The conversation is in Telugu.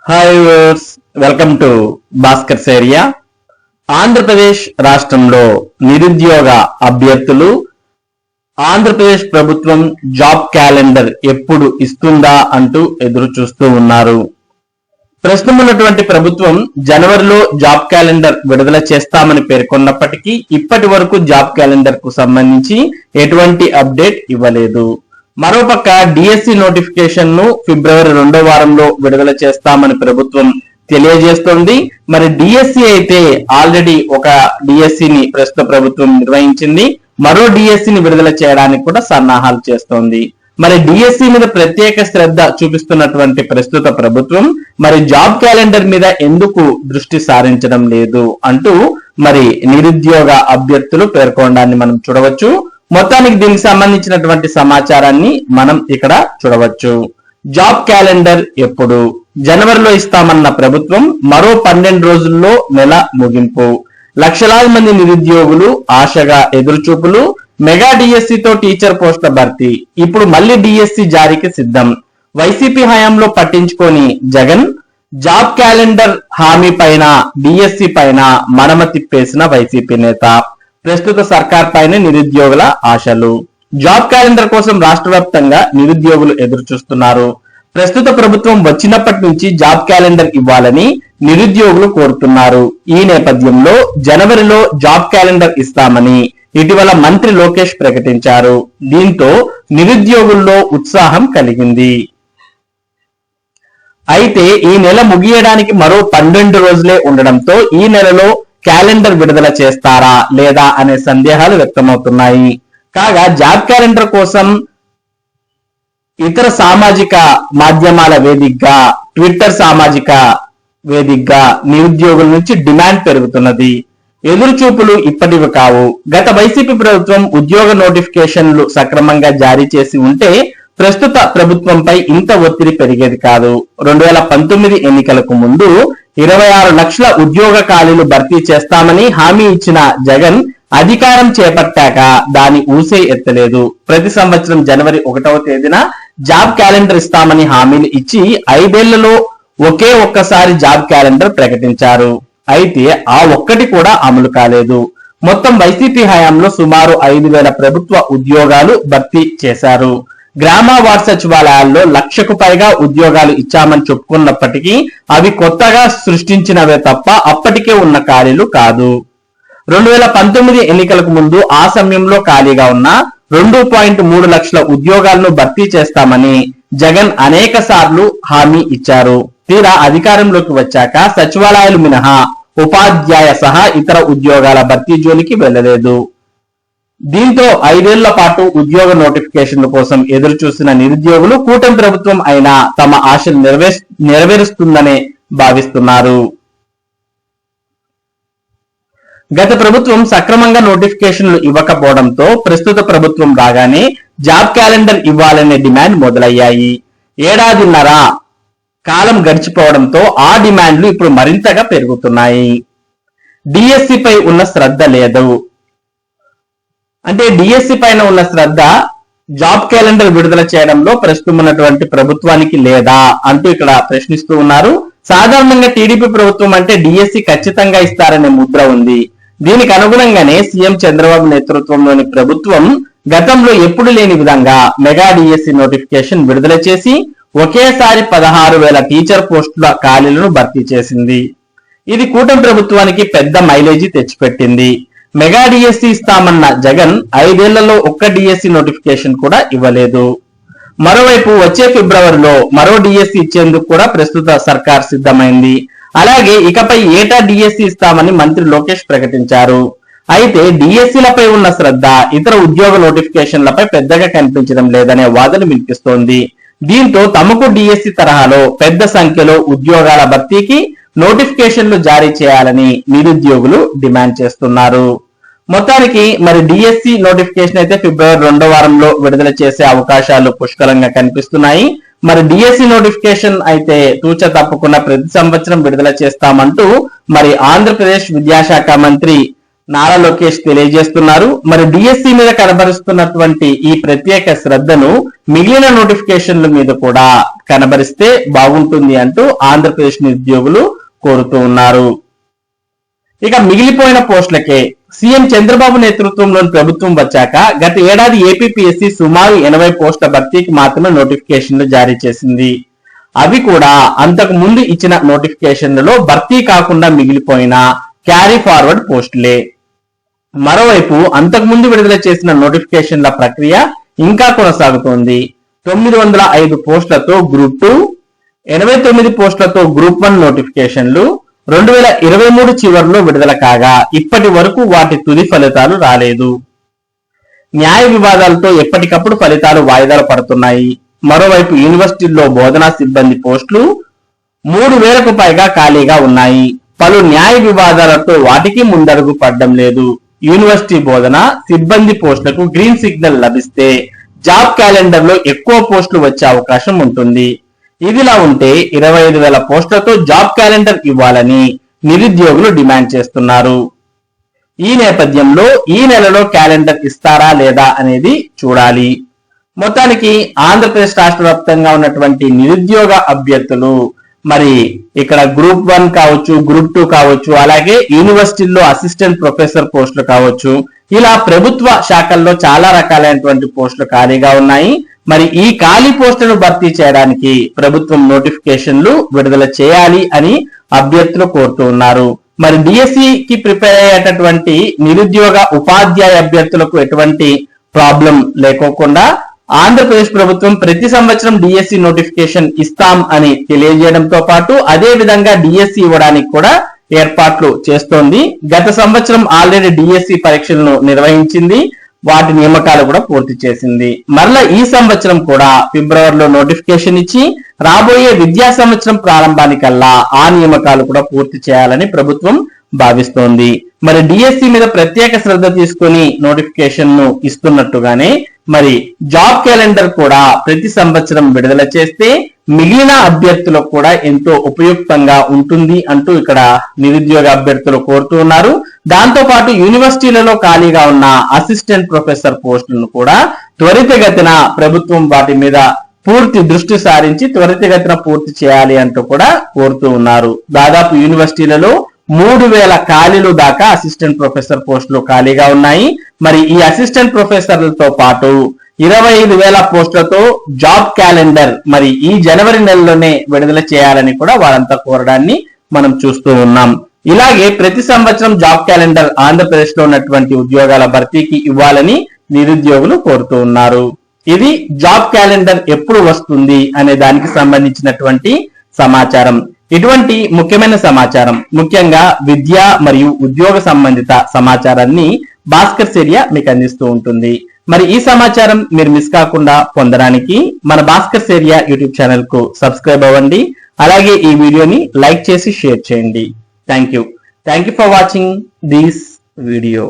Hi viewers, welcome to Bhaskar's area. Andhra Pradesh రాష్ట్రంలో నిరుద్యోగ అభ్యర్థులు ఆంధ్రప్రదేశ్ ప్రభుత్వం జాబ్ క్యాలెండర్ ఎప్పుడు ఇస్తుందా అంటూ ఎదురు చూస్తూ ఉన్నారు. ప్రస్తుతం ఉన్నటువంటి ప్రభుత్వం జనవరిలో జాబ్ క్యాలెండర్ విడుదల చేస్తామని పేర్కొన్నప్పటికీ ఇప్పటి వరకు జాబ్ క్యాలెండర్ కు సంబంధించి ఎటువంటి అప్డేట్ ఇవ్వలేదు. మరోపక్క డిఎస్సి నోటిఫికేషన్ ను ఫిబ్రవరి 2వ వారంలో విడుదల చేస్తామని ప్రభుత్వం తెలియజేస్తోంది. మరి డిఎస్సి అయితే ఆల్రెడీ ఒక డిఎస్సిని ప్రస్తుత ప్రభుత్వం నిర్వహించింది. మరో డిఎస్సిని విడుదల చేయడానికి కూడా సన్నాహాలు చేస్తోంది. మరి డిఎస్సి మీద ప్రత్యేక శ్రద్ధ చూపిస్తున్నటువంటి ప్రస్తుత ప్రభుత్వం మరి జాబ్ క్యాలెండర్ మీద ఎందుకు దృష్టి సారించడం లేదు అంటూ మరి నిరుద్యోగ అభ్యర్థులు పేర్కొనడాన్ని మనం చూడవచ్చు. మొత్తానికి దీనికి సంబంధించినటువంటి సమాచారాన్ని మనం ఇక్కడ చూడవచ్చు. జాబ్ క్యాలెండర్ ఎప్పుడు? జనవరిలో ఇస్తామన్న ప్రభుత్వం మరో 12 రోజుల్లో నెల ముగింపు. లక్షలాది మంది నిరుద్యోగులు ఆశగా ఎదురుచూపులు. మెగా డిఎస్సితో టీచర్ పోస్టుల భర్తీ. ఇప్పుడు మళ్ళీ డిఎస్సి జారీకి సిద్ధం. వైసీపీ హయాంలో పట్టించుకొని జగన్. జాబ్ క్యాలెండర్ హామీ పైన డిఎస్సి పైన మడమ తిప్పేసిన వైసీపీ నేత. ప్రస్తుత సర్కార్ పైన నిరుద్యోగుల ఆశలు. జాబ్ క్యాలెండర్ కోసం రాష్ట్ర వ్యాప్తంగా నిరుద్యోగులు ఎదురు చూస్తున్నారు. ప్రస్తుత ప్రభుత్వం వచ్చినప్పటి నుంచి జాబ్ క్యాలెండర్ ఇవ్వాలని నిరుద్యోగులు కోరుతున్నారు. ఈ నేపథ్యంలో జనవరిలో జాబ్ క్యాలెండర్ ఇస్తామని ఇటీవల మంత్రి లోకేష్ ప్రకటించారు. దీంతో నిరుద్యోగుల్లో ఉత్సాహం కలిగింది. అయితే ఈ నెల ముగియడానికి మరో 12 రోజులే ఉండడంతో ఈ నెలలో క్యాలెండర్ విడుదల చేస్తారా లేదా అనే సందేహాలు వ్యక్తమవుతున్నాయి. కాగా జాబ్ క్యాలెండర్ కోసం ఇతర సామాజిక మాధ్యమాల వేదికగా, ట్విట్టర్ సామాజిక వేదికగా నిరుద్యోగుల నుంచి డిమాండ్ పెరుగుతున్నది. ఎదురు చూపులు ఇప్పటివి కావు. గత వైసీపీ ప్రభుత్వం ఉద్యోగ నోటిఫికేషన్లు సక్రమంగా జారీ చేసి ఉంటే ప్రస్తుత ప్రభుత్వంపై ఇంత ఒత్తిడి పెరిగేది కాదు. 2019 ఎన్నికలకు ముందు 26 లక్షల ఉద్యోగ ఖాళీలు భర్తీ చేస్తామని హామీ ఇచ్చిన జగన్ అధికారం చేపట్టాక దాని ఊసే ఎత్తలేదు. ప్రతి సంవత్సరం జనవరి 1వ తేదీన జాబ్ క్యాలెండర్ ఇస్తామని హామీలు ఇచ్చి 5 ఏళ్లలో ఒకే ఒక్కసారి జాబ్ క్యాలెండర్ ప్రకటించారు. అయితే ఆ ఒక్కటి కూడా అమలు కాలేదు. మొత్తం వైసీపీ హయాంలో సుమారు 5,000 ప్రభుత్వ ఉద్యోగాలు భర్తీ చేశారు. గ్రామ వార్డు సచివాలయాల్లో 1,00,000కు పైగా ఉద్యోగాలు ఇచ్చామని చెప్పుకున్నప్పటికీ అవి కొత్తగా సృష్టించినవే తప్ప అప్పటికే ఉన్న ఖాళీలు కాదు. 2019 ఎన్నికలకు ముందు ఆ సమయంలో ఖాళీగా ఉన్న 2.3 లక్షల ఉద్యోగాలను భర్తీ చేస్తామని జగన్ అనేక సార్లు హామీ ఇచ్చారు. తీరా అధికారంలోకి వచ్చాక సచివాలయాలు మినహా ఉపాధ్యాయ సహా ఇతర ఉద్యోగాల భర్తీ జోలికి వెళ్లలేదు. దీంతో 5 ఏళ్ల పాటు ఉద్యోగ నోటిఫికేషన్ల కోసం ఎదురు చూసిన నిరుద్యోగులు కూటమి ప్రభుత్వం అయినా తమ ఆశలు నెరవేరుస్తుందనే భావిస్తున్నారు. గత ప్రభుత్వం సక్రమంగా నోటిఫికేషన్లు ఇవ్వకపోవడంతో ప్రస్తుత ప్రభుత్వం రాగానే జాబ్ క్యాలెండర్ ఇవ్వాలనే డిమాండ్ మొదలయ్యాయి. 1.5 ఏళ్ల కాలం గడిచిపోవడంతో ఆ డిమాండ్లు ఇప్పుడు మరింతగా పెరుగుతున్నాయి. డిఎస్సి పై ఉన్న శ్రద్ధ లేదు. అంటే డిఎస్సి పైన ఉన్న శ్రద్ధ జాబ్ క్యాలెండర్ విడుదల చేయడంలో ప్రస్తుతం ఉన్నటువంటి ప్రభుత్వానికి లేదా అంటూ ఇక్కడ ప్రశ్నిస్తూ ఉన్నారు. సాధారణంగా టీడీపీ ప్రభుత్వం అంటే డిఎస్సి ఖచ్చితంగా ఇస్తారనే ముద్ర ఉంది. దీనికి అనుగుణంగానే సీఎం చంద్రబాబు నేతృత్వంలోని ప్రభుత్వం గతంలో ఎప్పుడు లేని విధంగా మెగా డిఎస్సి నోటిఫికేషన్ విడుదల చేసి ఒకేసారి 16,000 టీచర్ పోస్టుల ఖాళీలను భర్తీ చేసింది. ఇది కూటమి ప్రభుత్వానికి పెద్ద మైలేజీ తెచ్చిపెట్టింది. మెగా డిఎస్సి ఇస్తామన్న జగన్ 5 ఏళ్లలో ఒక్క డిఎస్సి నోటిఫికేషన్ కూడా ఇవ్వలేదు. మరోవైపు వచ్చే ఫిబ్రవరిలో మరో డిఎస్సి ఇచ్చేందుకు కూడా ప్రస్తుత సర్కార్ సిద్ధమైంది. అలాగే ఇకపై ఏటా డిఎస్సి ఇస్తామని మంత్రి లోకేష్ ప్రకటించారు. అయితే డిఎస్సిలపై ఉన్న శ్రద్ధ ఇతర ఉద్యోగ నోటిఫికేషన్లపై పెద్దగా కనిపించడం లేదనే వాదన వినిపిస్తోంది. దీంతో తమకు డిఎస్సి తరహాలో పెద్ద సంఖ్యలో ఉద్యోగాల భర్తీకి నోటిఫికేషన్లు జారీ చేయాలని నిరుద్యోగులు డిమాండ్ చేస్తున్నారు. మొత్తానికి మరి డిఎస్సి నోటిఫికేషన్ అయితే ఫిబ్రవరి 2వ వారంలో విడుదల చేసే అవకాశాలు పుష్కలంగా కనిపిస్తున్నాయి. మరి డిఎస్సి నోటిఫికేషన్ అయితే తూచ తప్పకుండా ప్రతి సంవత్సరం విడుదల చేస్తామంటూ మరి ఆంధ్రప్రదేశ్ విద్యాశాఖ మంత్రి నారా లోకేష్ తెలియజేస్తున్నారు. మరి డిఎస్సి మీద కనబరుస్తున్నటువంటి ఈ ప్రత్యేక శ్రద్ధను మిగిలిన నోటిఫికేషన్ల మీద కూడా కనబరిస్తే బాగుంటుంది అంటూ ఆంధ్రప్రదేశ్ నిరుద్యోగులు కోరుతూ ఉన్నారు. ఇక మిగిలిపోయిన పోస్టులకే సీఎం చంద్రబాబు నేతృత్వంలోని ప్రభుత్వం వచ్చాక గత ఏడాది ఏపీపీఎస్సీ సుమారు 80 పోస్టుల భర్తీకి మాత్రమే నోటిఫికేషన్లు జారీ చేసింది. అవి కూడా అంతకు ముందు ఇచ్చిన నోటిఫికేషన్లలో భర్తీ కాకుండా మిగిలిపోయిన క్యారీ ఫార్వర్డ్ పోస్టులే. మరోవైపు అంతకు ముందు విడుదల చేసిన నోటిఫికేషన్ల ప్రక్రియ ఇంకా కొనసాగుతోంది. 905 పోస్టులతో గ్రూప్ 2, 89 పోస్టులతో గ్రూప్ 1 నోటిఫికేషన్లు 2023 చివరిలో విడుదల కాగా ఇప్పటి వరకు వాటి తుది ఫలితాలు రాలేదు. న్యాయ వివాదాలతో ఎప్పటికప్పుడు ఫలితాలు వాయిదాలు పడుతున్నాయి. మరోవైపు యూనివర్సిటీల్లో బోధనా సిబ్బంది పోస్టులు 3000కు పైగా ఖాళీగా ఉన్నాయి. పలు న్యాయ వివాదాలతో వాటికి ముందడుగు పడడం లేదు. యూనివర్సిటీ బోధన సిబ్బంది పోస్టులకు గ్రీన్ సిగ్నల్ లభిస్తే జాబ్ క్యాలెండర్ లో ఎక్కువ పోస్టులు వచ్చే అవకాశం ఉంటుంది. ఇదిలా ఉంటే 25,000 పోస్టులతో జాబ్ క్యాలెండర్ ఇవ్వాలని నిరుద్యోగులు డిమాండ్ చేస్తున్నారు. ఈ నేపథ్యంలో ఈ నెలలో క్యాలెండర్ ఇస్తారా లేదా అనేది చూడాలి. మొత్తానికి ఆంధ్రప్రదేశ్ రాష్ట్ర వ్యాప్తంగా ఉన్నటువంటి నిరుద్యోగ అభ్యర్థులు మరి ఇక్కడ గ్రూప్ 1 కావచ్చు, గ్రూప్ 2 కావచ్చు, అలాగే యూనివర్సిటీల్లో అసిస్టెంట్ ప్రొఫెసర్ పోస్టులు కావచ్చు, ఇలా ప్రభుత్వ శాఖల్లో చాలా రకాలైనటువంటి పోస్టులు ఖాళీగా ఉన్నాయి. మరి ఈ ఖాళీ పోస్టులను భర్తీ చేయడానికి ప్రభుత్వం నోటిఫికేషన్లు విడుదల చేయాలి అని అభ్యర్థులు కోరుతూ ఉన్నారు. మరి డిఎస్సికి ప్రిపేర్ అయ్యేటటువంటి నిరుద్యోగ ఉపాధ్యాయ అభ్యర్థులకు ఎటువంటి ప్రాబ్లం లేకోకుండా ఆంధ్రప్రదేశ్ ప్రభుత్వం ప్రతి సంవత్సరం డిఎస్సి నోటిఫికేషన్ ఇస్తాం అని తెలియజేయడంతో పాటు అదే విధంగా డిఎస్సి ఇవ్వడానికి కూడా ఏర్పాట్లు చేస్తోంది. గత సంవత్సరం ఆల్రెడీ డిఎస్సి పరీక్షలను నిర్వహించింది, వాటి నియామకాలు కూడా పూర్తి చేసింది. మరలా ఈ సంవత్సరం కూడా ఫిబ్రవరిలో నోటిఫికేషన్ ఇచ్చి రాబోయే విద్యా సంవత్సరం ప్రారంభానికల్లా ఆ నియామకాలు కూడా పూర్తి చేయాలని ప్రభుత్వం భావిస్తోంది. మరి డిఎస్సి మీద ప్రత్యేక శ్రద్ధ తీసుకొని నోటిఫికేషన్ ను ఇస్తున్నట్టుగానే మరి జాబ్ క్యాలెండర్ కూడా ప్రతి సంవత్సరం విడుదల చేస్తే మిగిలిన అభ్యర్థులకు కూడా ఎంతో ఉపయుక్తంగా ఉంటుంది అంటూ ఇక్కడ నిరుద్యోగ అభ్యర్థులు కోరుతూ ఉన్నారు. దాంతో పాటు యూనివర్సిటీలలో ఖాళీగా ఉన్న అసిస్టెంట్ ప్రొఫెసర్ పోస్టులను కూడా త్వరితగతిన ప్రభుత్వం వాటి మీద పూర్తి దృష్టి సారించి త్వరితగతిన పూర్తి చేయాలి అంటూ కూడా కోరుతూ ఉన్నారు. దాదాపు యూనివర్సిటీలలో 3000 ఖాళీలు దాకా అసిస్టెంట్ ప్రొఫెసర్ పోస్టులు ఖాళీగా ఉన్నాయి. మరి ఈ అసిస్టెంట్ ప్రొఫెసర్లతో పాటు 25,000 పోస్టులతో జాబ్ క్యాలెండర్ మరి ఈ జనవరి నెలలోనే విడుదల చేయాలని కూడా వారంతా కోరడాన్ని మనం చూస్తూ ఉన్నాం. ఇలాగే ప్రతి సంవత్సరం జాబ్ క్యాలెండర్ ఆంధ్రప్రదేశ్ లో ఉన్నటువంటి ఉద్యోగాల భర్తీకి ఇవ్వాలని నిరుద్యోగులు కోరుతూ ఉన్నారు. ఇది జాబ్ క్యాలెండర్ ఎప్పుడు వస్తుంది అనే దానికి సంబంధించినటువంటి సమాచారం. ఇటువంటి ముఖ్యమైన సమాచారం, ముఖ్యంగా విద్య మరియు ఉద్యోగ సంబంధిత సమాచారాన్ని భాస్కర్ సేరియా మీకు అందిస్తూ ఉంటుంది. మరి ఈ సమాచారం మీరు మిస్ కాకుండా పొందడానికి మన భాస్కర్ సేరియా యూట్యూబ్ ఛానల్ కు సబ్స్క్రైబ్ అవ్వండి. అలాగే ఈ వీడియోని లైక్ చేసి షేర్ చేయండి. Thank you for watching this video.